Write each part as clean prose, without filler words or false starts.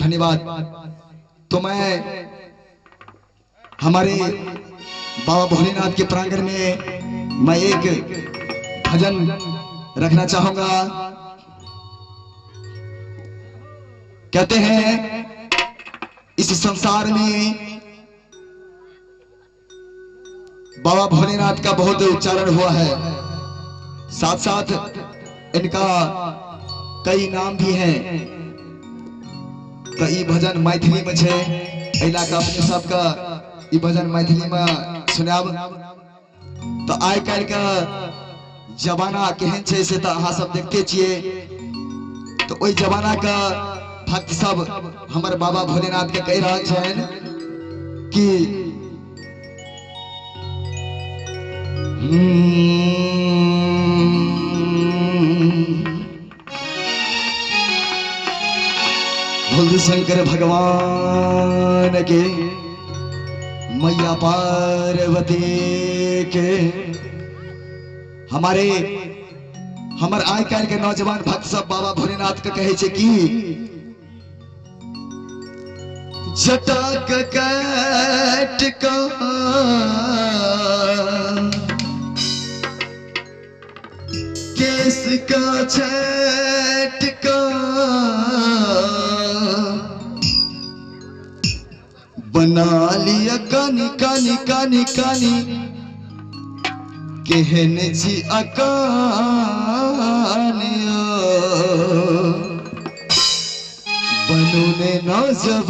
धन्यवाद। तो मैं हमारे बाबा भोलेनाथ के प्रांगण में मैं एक भजन रखना चाहूंगा। कहते हैं इस संसार में बाबा भोलेनाथ का बहुत उच्चारण हुआ है, साथ साथ इनका कई नाम भी हैं। कई भजन मैथिली में छे, इलाका अपने सबका ई भजन मैथिली में सुनाब। तो आइ काल्हि का जमाना केहन छे से तो अहाँ सब देखते छिए। तो ओई जमाना का भक्त सब हमर बाबा भोलेनाथ के कह रहल छन कि भोले शंकर भगवान के मैया पार्वती के हमर आइ काल्हि के नौजवान भक्त सब बाबा भोलेनाथ के कहे छे कि जटाक काट का केस का छेट का बना लिया कानी कानी कानी कानी केहन छी अकानिया बनू ने नौजवानिया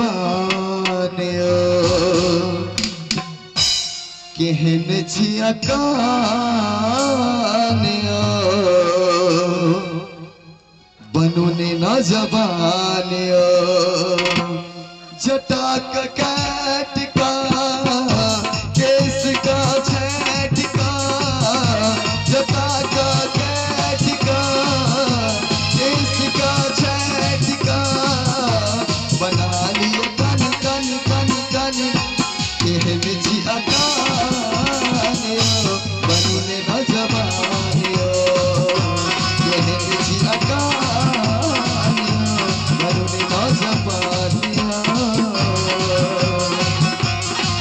केहन छी अकानिया बनू ने नौजवानिया जटाक काट का केस का छेट का जटाक काट का केस का छेट का बना लिया कानी कानी कानी कानी केहन जी अकानियो बनू ने नौजवानियो केहन जी अकानियो बनू ने नौजवानियो।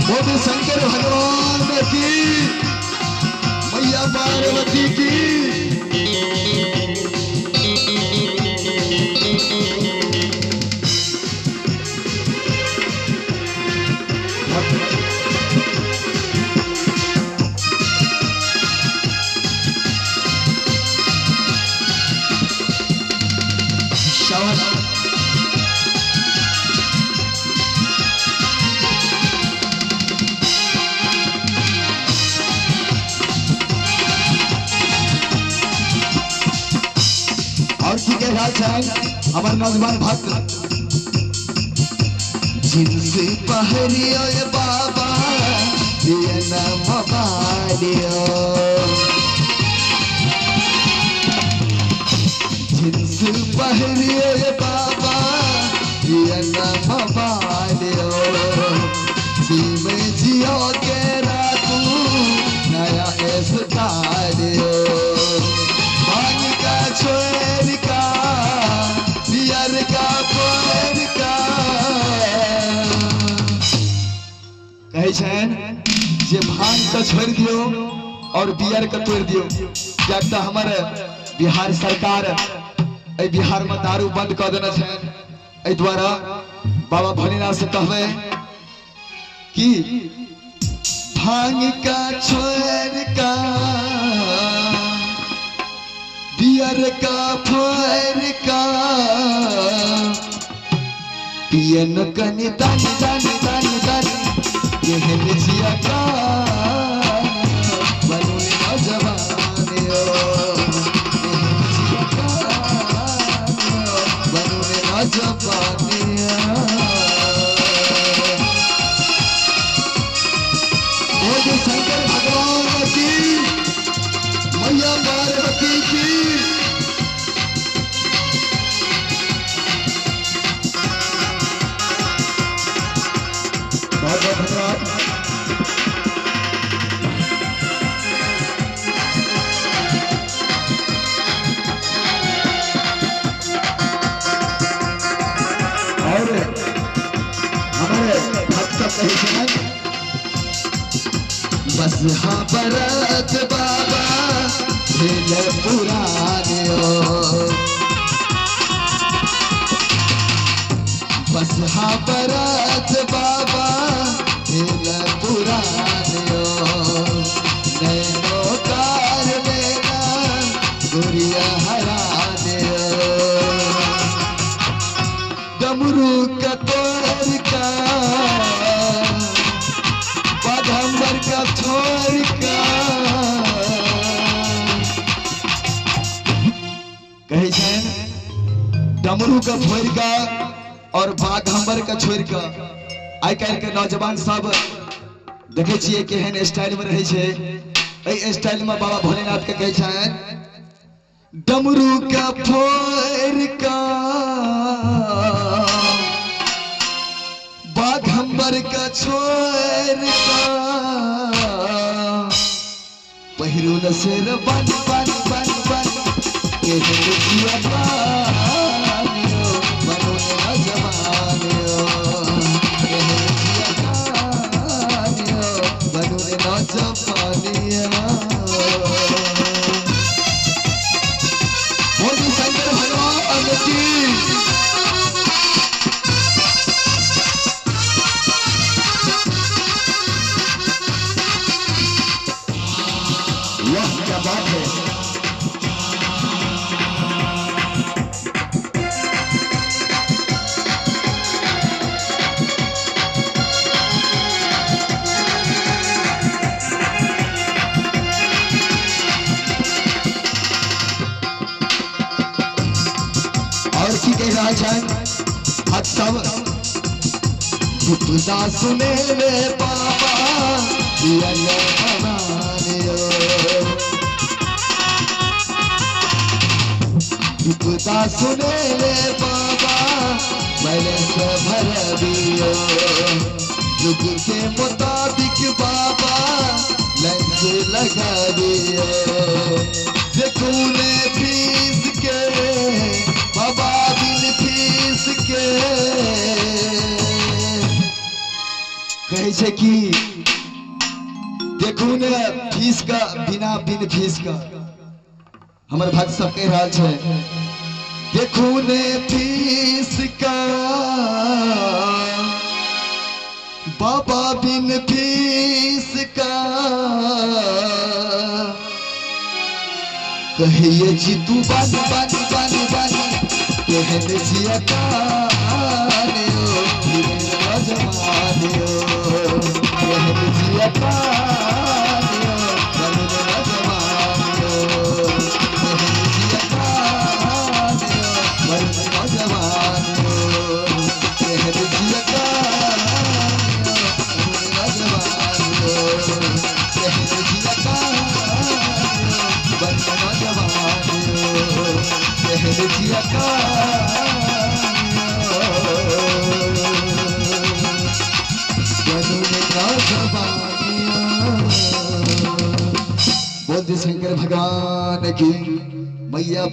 बोले शंकर भगवान की मैया पार्वती की। और की कह रहा है हमारे नौजवान भक्त जिनसे पहरियो ये बाबा ये नाम बालियो जिनसे पहरियो ये बाबा ये नाम बालियो जी में जियो के रातू नया ऐसा डालियो भाग का छोड़ का बियर का पोर का कहे छन जे भांग का छोड़ दियो और बियर का तोड़ दियो। क्या हमारे बिहार सरकार ए बिहार में दारू बंद कर देना छन। ए द्वारा बाबा भोलेनाथ से कहवे कि भांग का छोड़ का बियर का फोर का पियन कनी दानी दानी दानी दानी केहन जिया का बनू ने नौजवानियो केहन जिया का बनू ने नौजवानियो। बोले शंकर भगवान की मैया पार्वती की। बहुत बहुत धन्यवाद। बस हाँ बरत बाबा खेल पुराने हो, बस हाँ बरत बाबा खेल पुराने हो, नैनो कार लेना गुड़िया हराने हो, डमरू का तोड़ का बाघंबर का छोड़ का कहे छन डमरू का छोड़ का और बाघंबर का छोड़ का आइ काल्हि के नौजवान सब देखे छिए केहन स्टाइल में रहे छे। एई स्टाइल में बाबा भोलेनाथ के कहे छन डमरू का फोड़ का बाघंबर का छोड़ का पहिरुल शेर बन बन बन बन के जिया पानियो बनो न जवानियो के जिया पानियो बनो न जवानियो। बोल शंकर भगवान की क्या बात है। और की कह रहा है हद सब विपदा सुने रे बाबा विपदा सुने रे बाबा मैंने से भर दियो, युग के मुताबिक बाबा लंच लगा दियो, तूने फीस के बाबा बिन फीस के कहे छे कि देखू ने फीस का बिना बिन फीस का हमारे भक्त सब कह रहा है देखू ने फीस का बाबा बिन फीस का कहिए जी तू बन बन बन बन कहन जिया काने ओ जमाने ओ कहन जिया काने ओ बन जमाने ओ कहन जिया काने ओ बन जमाने ओ कहन जिया काने ओ बन जमाने ओ कहन जिया काने ओ बन जमाने ओ कहन जिया काने बोल शंकर भगवान की मैया।